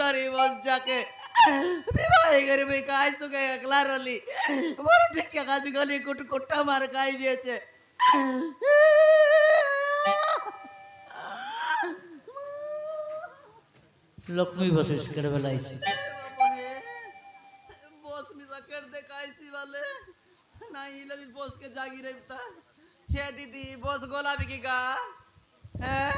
সুন্দরী বঞ্চাকে বিবাহ করে বই কাজ তোকে একলা রলি বড় টিকিয়া কাজ গলি কুট কুট্টা মার খাই দিয়েছে লক্ষ্মী বসে কেড়ে বেলাইছি বস মিশা কেট দেখাইছি বলে নাই লগে বস के जागी रहता हे दीदी बॉस गोलाबी की का हैं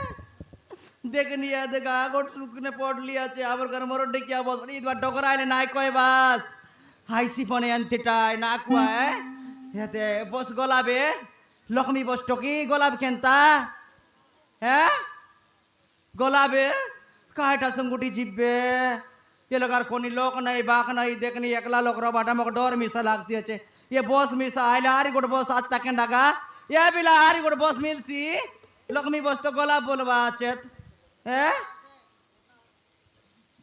देख निया देखा गोट सुकने पड़ लिया छे आबर घर मोर डेकिया बॉस ई बार डोकर आइले नाय कय बास हाइसी पने अंतिटाय ना कुआ है हेते बॉस गोलाबे लक्ष्मी बॉस टोकी गोलाब केनता हैं गोलाबे कायटा संगुटी जिब्बे ये लगार कोनी लोक नहीं बाक नहीं देखनी एकला लोक रो बाटा मक डोर मिसा लागसी छे ये बॉस मिसा आइले आरी गोट बॉस आज तक डागा ये बिला आरी गोट बॉस मिलसी लक्ष्मी बॉस तो गोलाब बोलवा चेत ए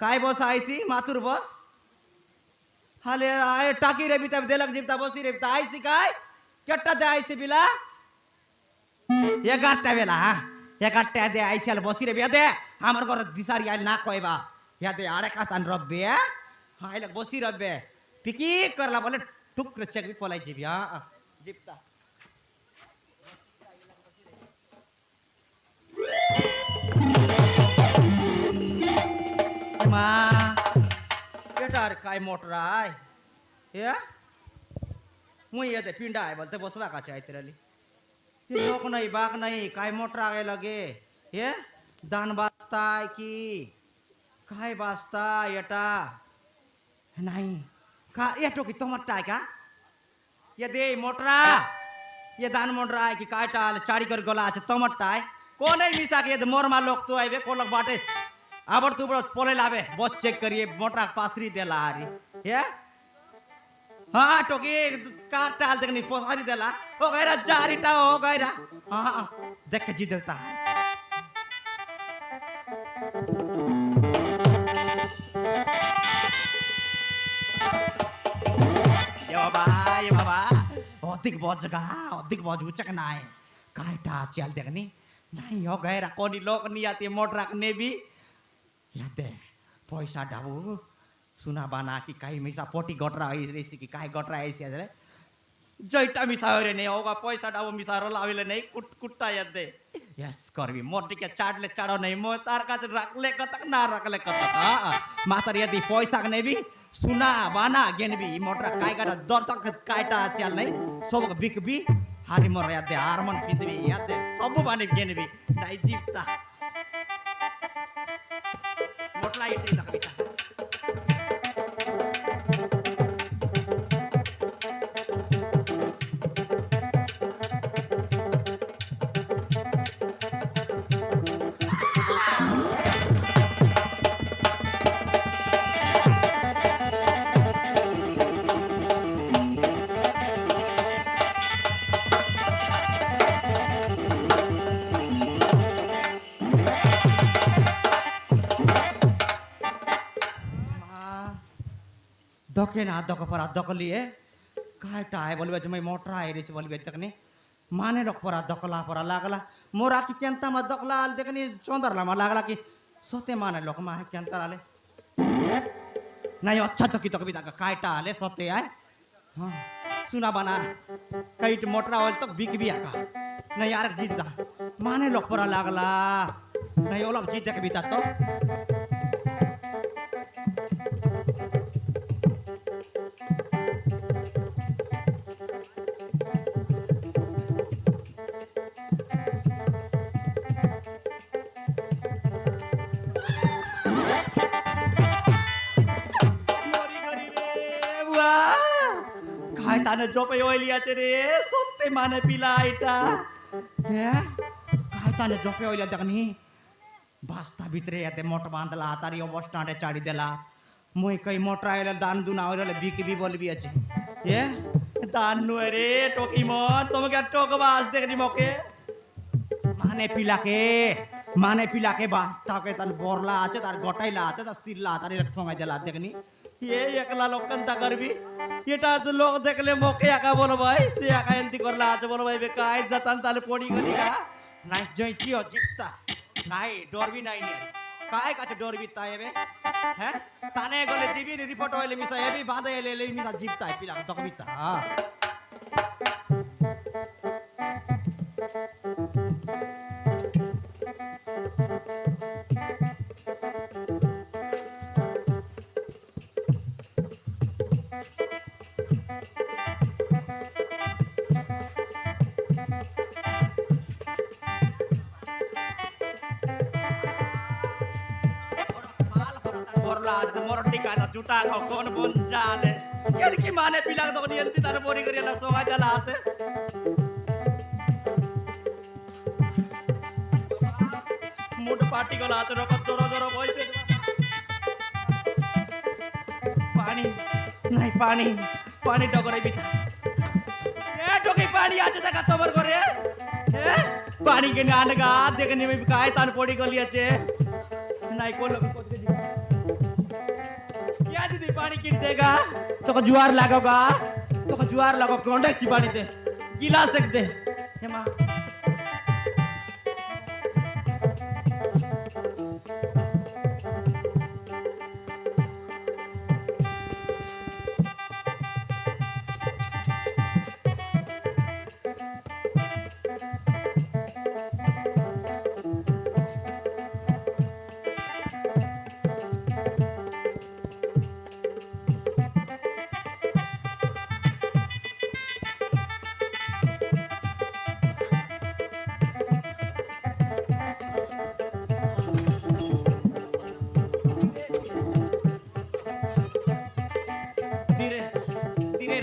काय बॉस आईसी माथुर बॉस हाले आए टाकी रे बिता देलक जिबता बॉसी रे बिता आईसी काय केट्टा दे आईसी बिला ये गाट्टा बेला हां ये गाट्टा दे आईसी आल बॉसी रे बिया दे हमर घर दिसारी आइल ना कय बास या दे आड़े कास्तान रब्बे हाय लग बॉसी रब्बे पिकी करला बोले टुक चेक भी पलाई जिबी हां जिबता मा बेटार काय मोटराय या मुई ये दे पिंडा है बोलते बसवा का चाय तेरली ये लोक नहीं बाग नहीं काय मोटरा आगे लगे ये दान बास्ता की काय बास्ता येटा नहीं का ये टोकी तोमट्टा का ये दे मोटरा ये दान मोटरा है कि काय टाल चाड़ी कर गला আছে तोमट्टा कोन है मिसा के मोर मा लोक तो आइबे को लोग बाटे आबर तू बड़ पोले लावे बस चेक करिए मोटरा पासरी देला आरी ये हां टोकी का टाल देखनी पासरी देला ओ गैरा जारीटा हो गैरा हां देख जी देता ये बाबा अधिक बज उचक ना है कायटा चल देखनी नहीं हो गैरा कोनी लोक नहीं आती मोटरा ने भी याद है पैसा डाबू सुना बाना की काई मिसा पोटी गटरा ऐसी की काई गटरा ऐसी है जैटा मिसा रे नहीं होगा पैसा डाबू मिसा रो लावेले नहीं कुट कुट्टा याद दे यस करबी मोटी के चाटले चाड़ो नहीं मो तार का रखले कतक ना रखले कतक हां मातर यदि पैसा ने भी सुना बाना गेन भी मोटरा काय का दर तक कायटा चल नहीं सब बिक भी हारी मोर याद दे हारमन पिंदवी याद दे सब बाने गेन भी नहीं जीवता मोटला इटे लखबिता दके ना दक पर दक लिए कायटा है बोलबे जमे मोटरा है रे बोलबे तकनी माने लोक पर दकला पर लागला मोरा की केंता मा दकला आल देखनी चोंदरला मा लागला की सोते माने लोक मा केंता आले नहीं अच्छा तो की तो कभी तक कायटा आले सोते आए हां सुना बना काइट मोटरा वाल तक बिक भी आका नहीं यार जीता माने लोक पर लागला नहीं ओला जीत के बीता तो ताने जोपे ओइलिया चे रे सोते माने पिला आइटा हे काय ताने जोपे ओइलिया देखनी बास्ता भितरे याते मोट बांधला तारी ओ स्टांडे चाड़ी देला मुई कई मोटरा आइले दान दुना ओइले बिक भी बोलबी अछि हे दान नु रे टोकी मन तुम क्या टोक बास देखनी मोके माने पिला के बास्ता के तन बोरला आछे तार गटाइला आछे तार सिरला तारी ठोंगाई देला देखनी ये एकला लोकंता करबी এটা তো লোক দেখলে মোকে একা বলো ভাই সে একা এন্তি করলে আছে বলো ভাই বেকাই জাতান তালে পড়ি গলি গা নাই জয়ছি অজিপ্তা নাই ডরবি নাই নে काय काचे डोरबी तायबे हैं ताने गले जीबी रिपोर्ट होइले मिसा हेबी बांधे ले मिसा जीबता पिला तक बिता हां जुटा खाओ कौन बोन जाले की माने पिला तो नियंती तार बोरी करिया सोगा चला आते मोट पार्टी को लाते रखत दोरो दोरो बोलते पानी नहीं पानी पानी डगरे बिता ए डोके पानी आचे तक तबर करे ए पानी के नान गा देखने में काय तान पोड़ी गली आचे नहीं को लोग को दे पानी किन देगा तो जुआर लगोगा तो जुआर लगो कॉन्टेक्ट सी पानी दे गिलास तक दे हे मां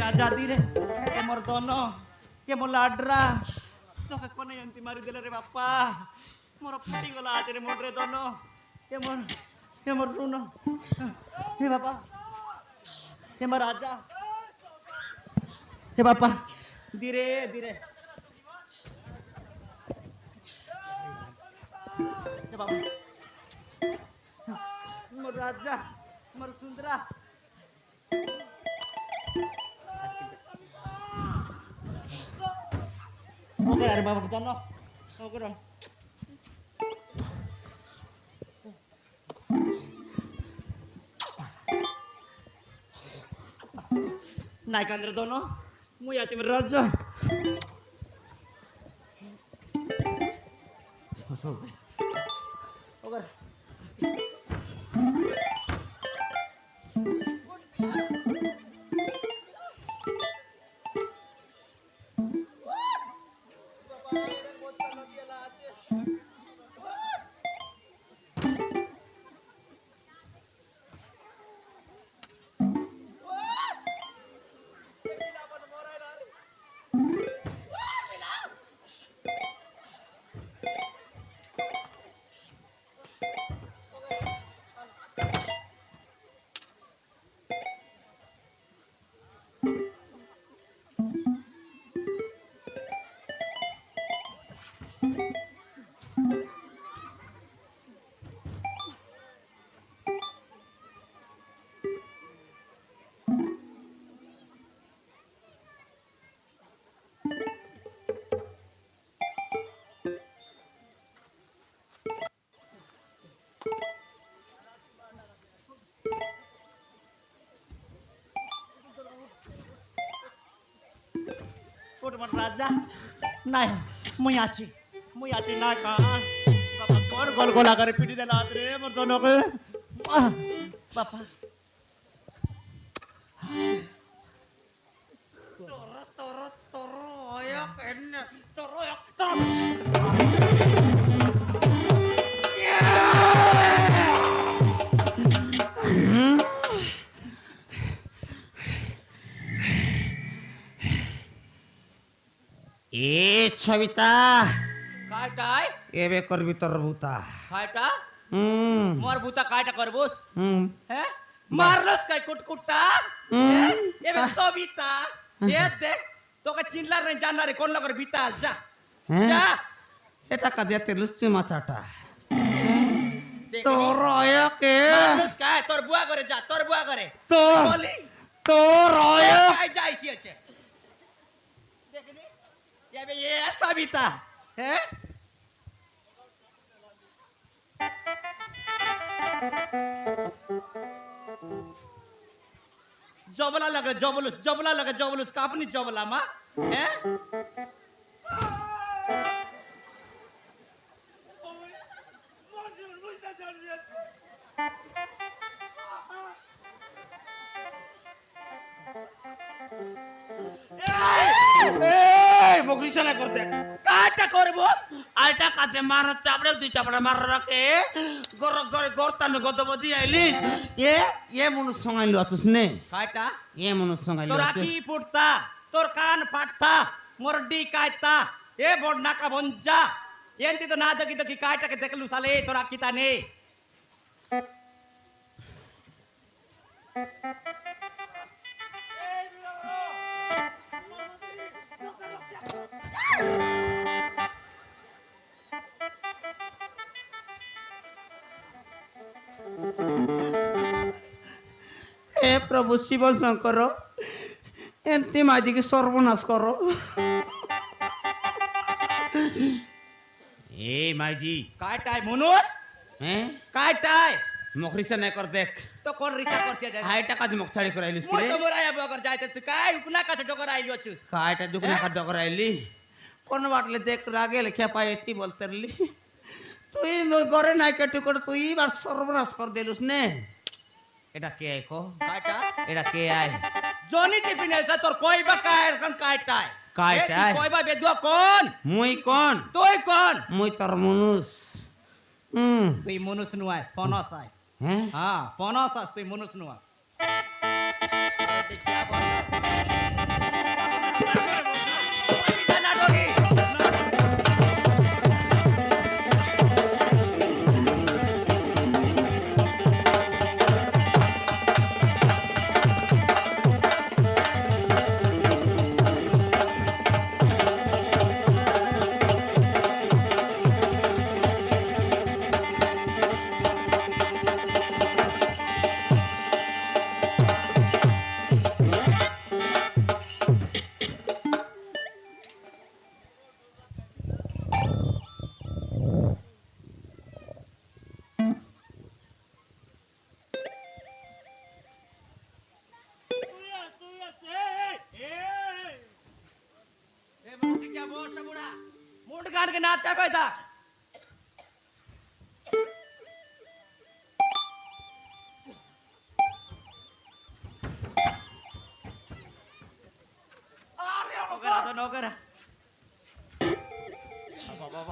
राजा धीरे ये मोर दोनो ये मोर लाडरा तो के कोने यंती मारी देले रे बाप्पा मोर फटी गला आज रे मोर रे दोनो ये मोर सुनो हे बापा ये मोर राजा हे बापा धीरे धीरे हे बापा मोर राजा मोर सुंदरा ओके यार बाबा बता ना ओके रो नाइक अंदर दोनों मुझे आते मेरे राजा ओके राजा नहीं मुई आची ना का बाबा कौन गोल गोला करे पीटी दे लात रे मोर दोनों के बापा तोरो आया कहने तोरो ए छविता काटाय एबे करबी तोर भूता काटा मोर भूता काटा करबोस हैं मारलस काय कुटकुटा एबे सविता दे तो का चिनलार नहीं जानना रे कोन लगर बीता जा जा एटा का देते लुच्ची माचाटा तोर आया के मारलस काय तोर बुआ करे जा तोर बुआ करे तो बोली तोर आया काय जाईसी अच्छे देखनी ये सविता है জবলা লাগে জবলুস কাপনি জবলা মা হ্যাঁ বকরিশালা করতে কাটা করে বস আইটা কাতে মারা চাপড়ে দুই চাপড়া মারা রাখে গরতানো গদবদি আইলিস এ মনুষ সঙ্গাইলো আছিস নে কাটা এ মনুষ সঙ্গাইলো তোর আকি পুটতা তোর কান ফাটতা মোরডি কাইতা এ বড় নাকা বঞ্জা এন্তি তো না দেখি কাইটাকে দেখলু সালে তোর আকিতা নে হে প্রভু শিব শঙ্কর এন্তি মাইদিকে সর্বনাশ করো এ মাইজি কাইটাই মনুষ হ্যাঁ কাইটাই মকরিসা নাই কর দেখ তো কোন রিসা করছে যায় হাইটা কাজ মুখ ছাড়ি করে আইলিস মই রে তো মোরায়া বগর যাইতে তুই কাই উকনা কাছে ডকর আইলো আছিস কাইটা দুকনা কাট করে আইলি কোন বাটলে দেখ রাগে লেখা পাই এতি বলতে রলি তুই ঘরে নাই কেটে করে তুই বার সর্বনাশ কর দেলুস নে এটা কে আই কো কাইটা এটা কে আই জনি টিপিনে তোর কইবা কাইর কোন কাইটাই কাইটাই? কইবা বেদুয়া কোন মুই কোন তুই কোন মুই তোর মনুষ তুই মনুষ নুয়াস পনস আই হ্যাঁ হ্যাঁ পনস আস তুই মনুষ নুয়াস মুড গান के नाच चाहे था अरे नौकर आता नौकर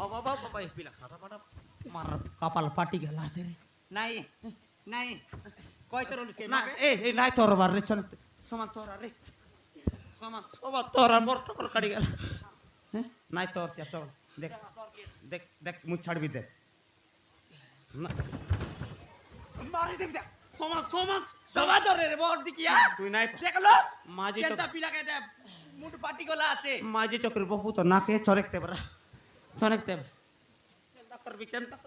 बाबा पिला सारा बड़ा মার কপাল ফাটি গেল রে नहीं नहीं कोई तो रोल না এই নাই তোর বার রে চল সমান তোর রে সমান তোর মোর টকর কাটি গেল হ্যাঁ নাই তোর চল দেখ দেখ দেখ মুই ছাড়বি দেখ না मारी देख दे সমান सवा तो रे बोर दिकिया তুই নাই देख लो মাঝি केंता पिला के दे मुंड पाटी गोला আছে মাঝি টকর বহু তো নাকে চরেকতে পারা চরেকতে কেনটা করবি কেনটা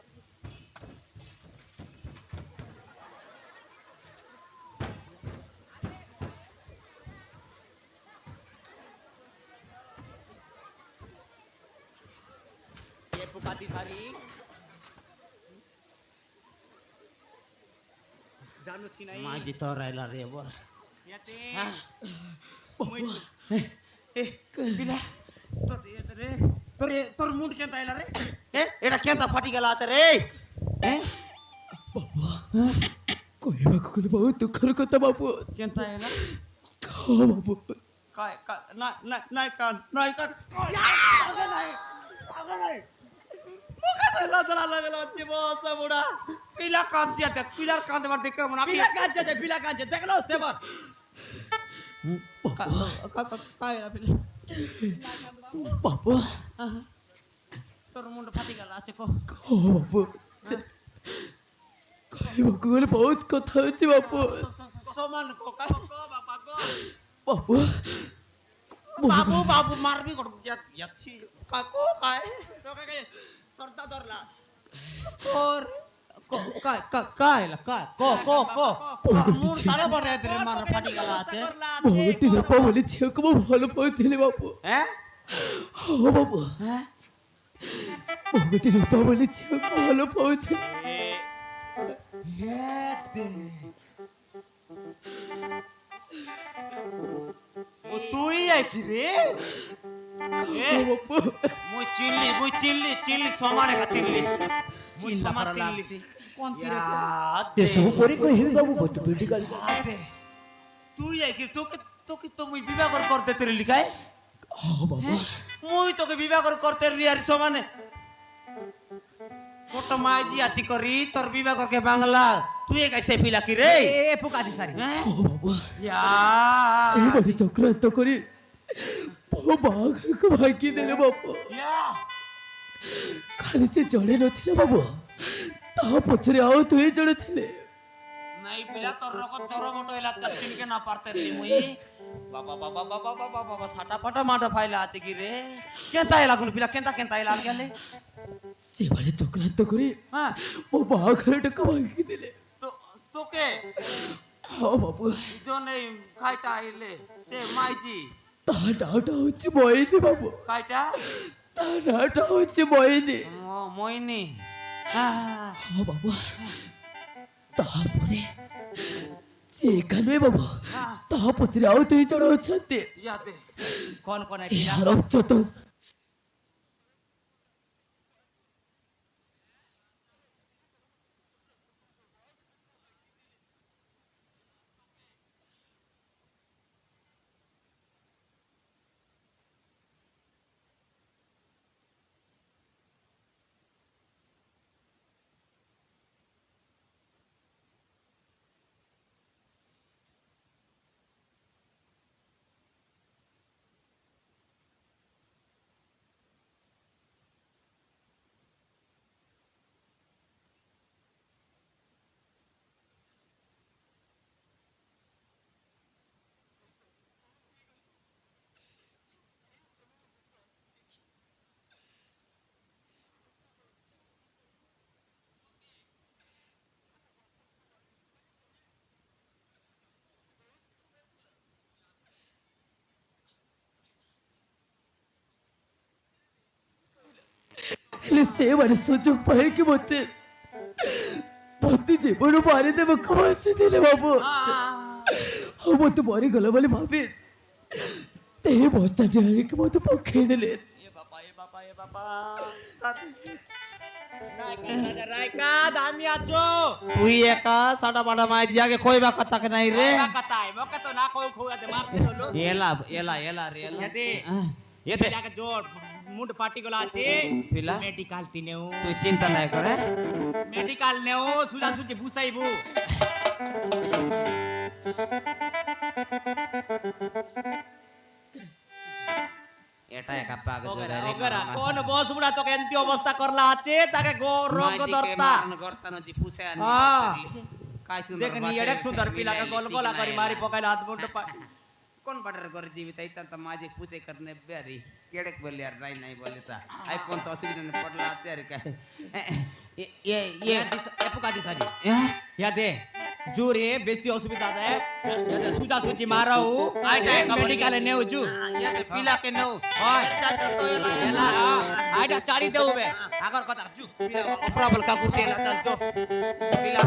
ये पुकाती थारी जानूस की नहीं মাঝি তোর আইলা রে বল याते হ্যাঁ मुई বিলা তোর রে তোর মুড কেনটা আইলা রে এটা কেনটা ফাটি গেল আতে রে বাবা কইବାକୁ গଲେ ବହୁତ ଦୁଃଖର କଥା ବାବୁ কেনটা আইলা ହଁ ବାବୁ काय না না নাই কান নাই কান आगे नहीं मुका चला चला लगलो अच्छी बहुत बुढ़ा পিলা কাঁদছি দেখ পিলার কাঁদবার দেখে মন আমি पिला कांचे देख लो से बर काय না পিলা ବାବା তোর মুন্ড ফাটি গেল আছে কো ହଁ ବାବୁ କହିବାକୁ ଗଲେ ବହୁତ କଥା ଅଛି ବାବୁ সমান কো কা बाबा को ବାବୁ বাবু বাবু মারবি কর যাচ্ছি কাকো কায় तो काय सरदा धरला और काय काय ला काय को মুন্ড তাড়া পড়ে রে মার ফাটি গেল আছে ଭଗଟି ରୂପ ବୋଲି ଝିଅକୁ ମୁଁ ଭଲ ପାଉଥିଲି ବାବୁ হ্যাঁ ହଁ ବାବୁ হ্যাঁ ଭଗଟି ରୂପ ବୋଲି ଝିଅକୁ ଭଲ ପାଉଥିଲି ও তুই আইছি রে এ বাপু মুই চিল্লি সমানে কা চিল্লি মুই চিন্তা সমা করা চিল্লি লাগছে। কোন তীরে এসব পরে কহিবি বাবু বতু পিটি গালি তুই আইকি তোকে তো মুই বিবাহ করতে তেরে লিখায় বাবা মুই তোকে বিবাহ করতে রিয়ার সমানে কোট মাই দি আসি করি তোর বিবাহ করকে বাংলা তুই কাইসে পিলা কি রে এ পোকা দিশারি হ্যাঁ ও বাবা ইয়া এইভাবে চক্রান্ত করে ବାହାଘରକୁ ଭାଙ୍ଗି ଦେଲେ ବାବୁ ইয়া ଖାଲି ସେ ଜଣେ ନଥିଲେ ବାବୁ ତା ପଛରେ ଆଉ ଦୁଇ ଜଣ ଥିଲେ নাই পিলা তোর রকম জড় মোটো এলাত কা চিনকে না পারতে রে মুই বাবা বাবা বাবা বাবা বাবা সাটা পাটা মাটা ফাইলা আতে কি রে কেনতা এলা গুলো পিলা কেনতা এলা গেলে ସେମାନେ ଚକ୍ରାନ୍ତ କରି হ্যাঁ ମୋ ବାହାଘରଟାକୁ ଭାଙ୍ଗି ଦେଲେ তো তোকে ହଁ ବାବୁ জনে খাইটা আইলে সে মাইজি ତା ନାଁଟା ହଉଛି ମଇନି ବାବୁ খাইটা ତା ନାଁଟା ହଉଛି ମଇନି ও মইনি হ্যাঁ ହଁ ବାବୁ ତାପରେ ସେ ଏକା ନୁହେଁ ବାବୁ ତା ପଛରେ ଆଉ ଦୁଇ ଜଣ ଅଛନ୍ତି ইয়াতে কোন কোন ସେ ଆରବ ଚତୁର ହେଲେ ସେମାନେ ସୁଯୋଗ ପାଇକି ମୋତେ ଜୀବନ ମାରିଦେବାକୁ ବସିଥିଲେ ବାବୁ ଆଉ ମୋତେ ମରିଗଲା ବୋଲି ଭାବି ଏ ବସ୍ତାଟି ଆଣିକି ମୋତେ ପକେଇ ଦେଲେ এ বাবা এ বাবা রাইকা দামি আছো তুই একা সাটা পাটা মাই দিয়াকে কইবা কথা কে নাই রে কাতাই মকে তো না কই খুয়াতে মারতে হলো এলা এলা এলা রে এলা এতে এতে এটাকে জোর মুড পার্টি গুলো আছে পিলা মেডিকেল তিনেও তুই চিন্তা নাই করে মেডিকেল নেও সুজা সুজি বুঝাইবো এটা একা পাগ ধরে রে ওগরা কোন বস বুড়া তোকে এন্তি অবস্থা করলা আছে তাকে রোগ দরতা গর্তানো দি পুছে আনি হ্যাঁ। কাই সুন্দর দেখ নি এডক সুন্দর পিলাকে গোল গোলা করি মারি পকাইলা হাত মুন্ড কোন বাটার করে দিবি তাই তা মাঝে পুছে করনে বেরি কেড়েক বলি আর নাই বলি তা আইফোন তো অসুবিধা নেই পড়লা আতে আর কা ये एपुका दिसारी হ্যাঁ या दे জোরে বেশি অসুবিধা দেয় ইয়াতে সুজা সুজি মারাও আইটা একা মেডিকেলে নেও জু ইয়াতে পিলা কে নাও হয় চাটা তো এলা এলা আইটা চাড়ি দেউবে আগর কথা জু পিলা অপ্রাবল কাকুর তেলা তাল তো পিলা